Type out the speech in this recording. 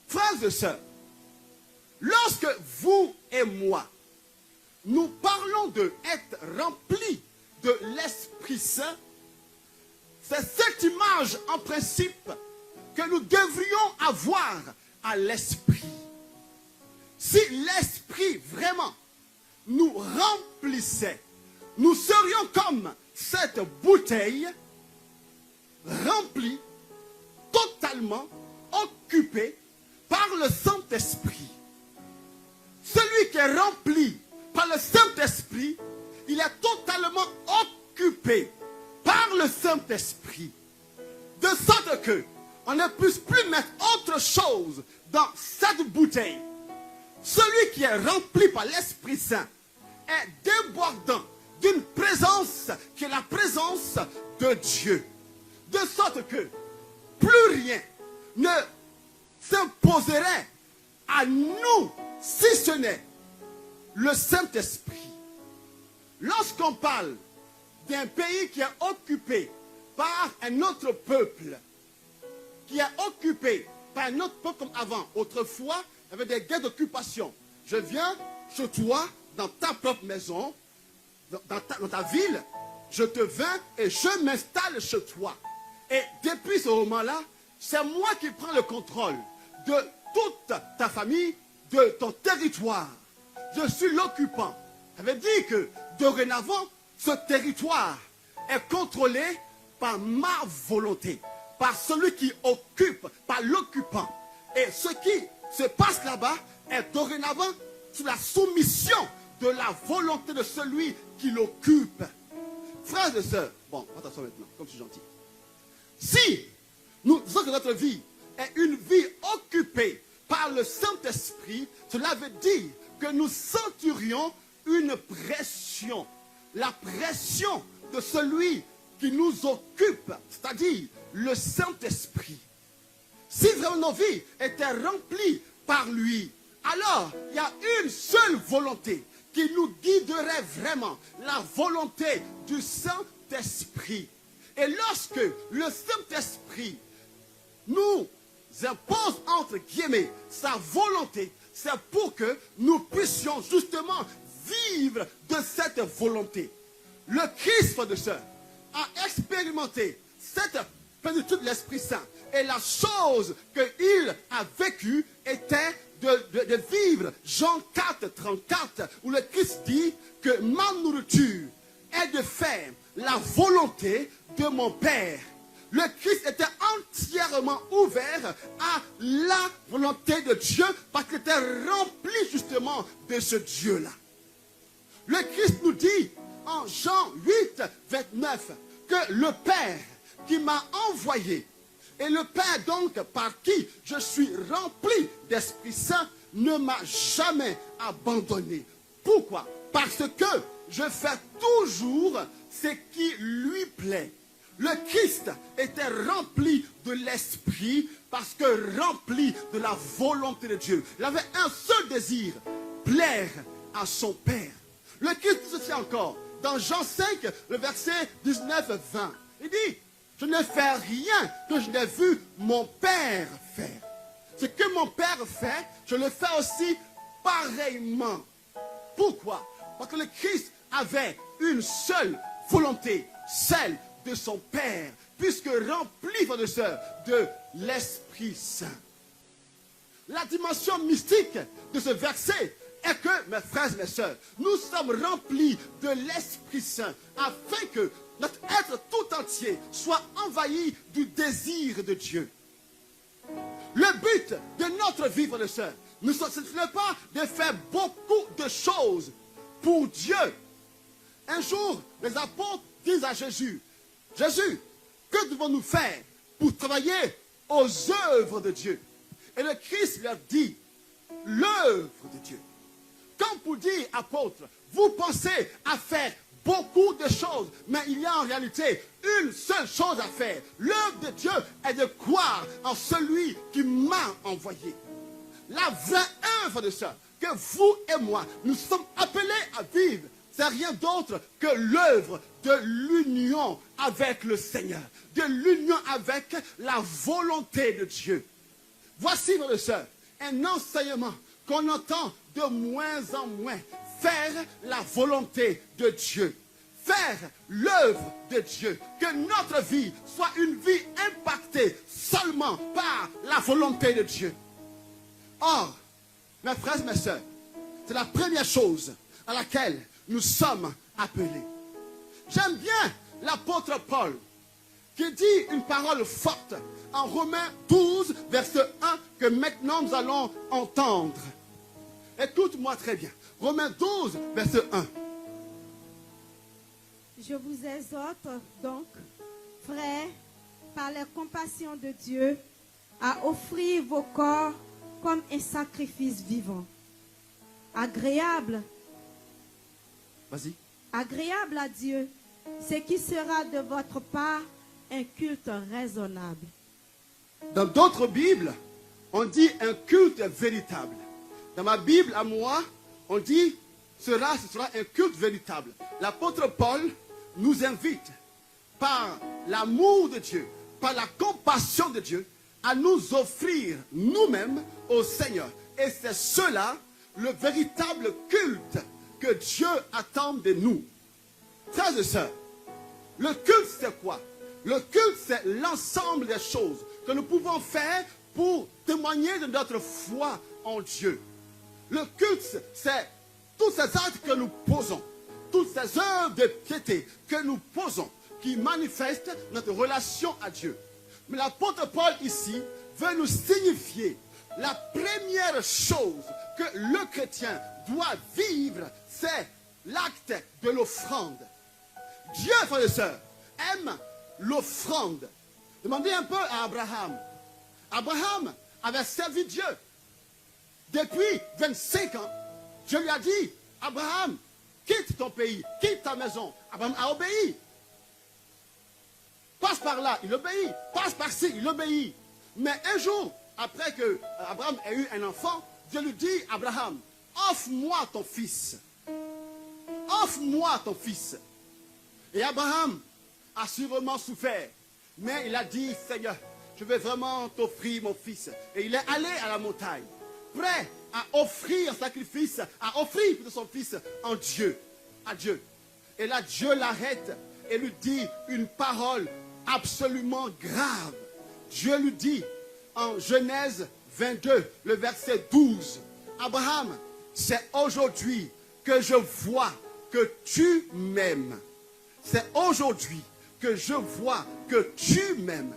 Frères et sœurs, lorsque vous et moi, nous parlons d'être remplis de l'Esprit Saint, c'est cette image en principe que nous devrions avoir à l'Esprit. Si l'Esprit vraiment nous remplissait, nous serions comme cette bouteille remplie, totalement occupée par le Saint-Esprit. Celui qui est rempli par le Saint-Esprit, il est totalement occupé par le Saint-Esprit. De sorte que on ne puisse plus mettre autre chose dans cette bouteille. Celui qui est rempli par l'Esprit Saint est débordant d'une présence qui est la présence de Dieu. De sorte que plus rien ne s'imposerait à nous si ce n'est le Saint-Esprit. Lorsqu'on parle d'un pays qui est occupé par un autre peuple, qui est occupé par un autre peuple comme avant, autrefois, il y avait des guerres d'occupation. Je viens chez toi, dans ta propre maison, dans ta ville, je te vins et je m'installe chez toi. Et depuis ce moment-là, c'est moi qui prends le contrôle de toute ta famille, de ton territoire. Je suis l'occupant. Ça veut dire que dorénavant, ce territoire est contrôlé par ma volonté, par celui qui occupe, par l'occupant. Et ce qui se passe là-bas est dorénavant sous la soumission de la volonté de celui qui l'occupe. Frères et sœurs, bon, attention maintenant, comme je suis gentil. Si nous disons que notre vie est une vie occupée par le Saint-Esprit, cela veut dire que nous sentirions une pression. La pression de celui qui nous occupe, c'est-à-dire le Saint-Esprit. Si vraiment nos vies étaient remplies par lui, alors il y a une seule volonté qui nous guiderait vraiment, la volonté du Saint-Esprit. Et lorsque le Saint-Esprit nous impose, entre guillemets, sa volonté, c'est pour que nous puissions justement vivre de cette volonté. Le Christ, de sœur, a expérimenté cette plénitude de l'Esprit Saint. Et la chose qu'il a vécue était de vivre Jean 4, 34, où le Christ dit que ma nourriture est de faire la volonté de mon Père. Le Christ était entièrement ouvert à la volonté de Dieu parce qu'il était rempli justement de ce Dieu-là. Le Christ nous dit en Jean 8, 29 que le Père qui m'a envoyé et le Père donc par qui je suis rempli d'Esprit Saint ne m'a jamais abandonné. Pourquoi? Parce que je fais toujours ce qui lui plaît. Le Christ était rempli de l'Esprit parce que rempli de la volonté de Dieu. Il avait un seul désir, plaire à son Père. Le Christ dit ceci encore, dans Jean 5, le verset 19-20. Il dit, je ne fais rien que je n'ai vu mon Père faire. Ce que mon Père fait, je le fais aussi pareillement. Pourquoi? Parce que le Christ avait une seule volonté, celle de son Père, puisque rempli, frères et sœurs, de l'Esprit Saint. La dimension mystique de ce verset est que, mes frères et mes sœurs, nous sommes remplis de l'Esprit Saint afin que notre être tout entier soit envahi du désir de Dieu. Le but de notre vie, frères et sœurs, ce n'est pas de faire beaucoup de choses pour Dieu. Un jour, les apôtres disent à Jésus, Jésus, que devons-nous faire pour travailler aux œuvres de Dieu? Et le Christ leur dit, l'œuvre de Dieu. Quand vous dites, apôtres, vous pensez à faire beaucoup de choses, mais il y a en réalité une seule chose à faire. L'œuvre de Dieu est de croire en celui qui m'a envoyé. La vraie œuvre de ça, que vous et moi, nous sommes appelés à vivre, c'est rien d'autre que l'œuvre de l'union avec le Seigneur, de l'union avec la volonté de Dieu. Voici, frères et sœurs, un enseignement qu'on entend de moins en moins. Faire la volonté de Dieu. Faire l'œuvre de Dieu. Que notre vie soit une vie impactée seulement par la volonté de Dieu. Or, mes frères et mes sœurs, c'est la première chose à laquelle nous sommes appelés. J'aime bien l'apôtre Paul qui dit une parole forte en Romains 12, verset 1, que maintenant nous allons entendre. Écoute-moi très bien. Romains 12, verset 1. Je vous exhorte donc, frères, par la compassion de Dieu, à offrir vos corps comme un sacrifice vivant, agréable à Dieu, ce qui sera de votre part un culte raisonnable. Dans d'autres Bibles, on dit un culte véritable. Dans ma Bible à moi, on dit ce sera un culte véritable. L'apôtre Paul nous invite par l'amour de Dieu, par la compassion de Dieu, à nous offrir nous-mêmes au Seigneur. Et c'est cela, le véritable culte que Dieu attend de nous. Frères et sœurs, le culte c'est quoi? Le culte c'est l'ensemble des choses que nous pouvons faire pour témoigner de notre foi en Dieu. Le culte c'est tous ces actes que nous posons, toutes ces œuvres de piété que nous posons, qui manifestent notre relation à Dieu. Mais l'apôtre Paul ici veut nous signifier la première chose que le chrétien doit vivre, c'est l'acte de l'offrande. Dieu, frères et sœurs, aime l'offrande. Demandez un peu à Abraham. Abraham avait servi Dieu. Depuis 25 ans, Dieu lui a dit, Abraham, quitte ton pays, quitte ta maison. Abraham a obéi. Passe par là, il obéit. Passe par-ci, il obéit. Mais un jour, après que Abraham ait eu un enfant, Dieu lui dit, Abraham, offre-moi ton fils. Offre-moi ton fils. Et Abraham a sûrement souffert. Mais il a dit, Seigneur, je vais vraiment t'offrir mon fils. Et il est allé à la montagne, prêt à offrir un sacrifice, à offrir son fils en Dieu, à Dieu. Et là, Dieu l'arrête et lui dit une parole absolument grave. Dieu lui dit en Genèse 22, le verset 12, Abraham, c'est aujourd'hui que je vois que tu m'aimes. C'est aujourd'hui que je vois que tu m'aimes.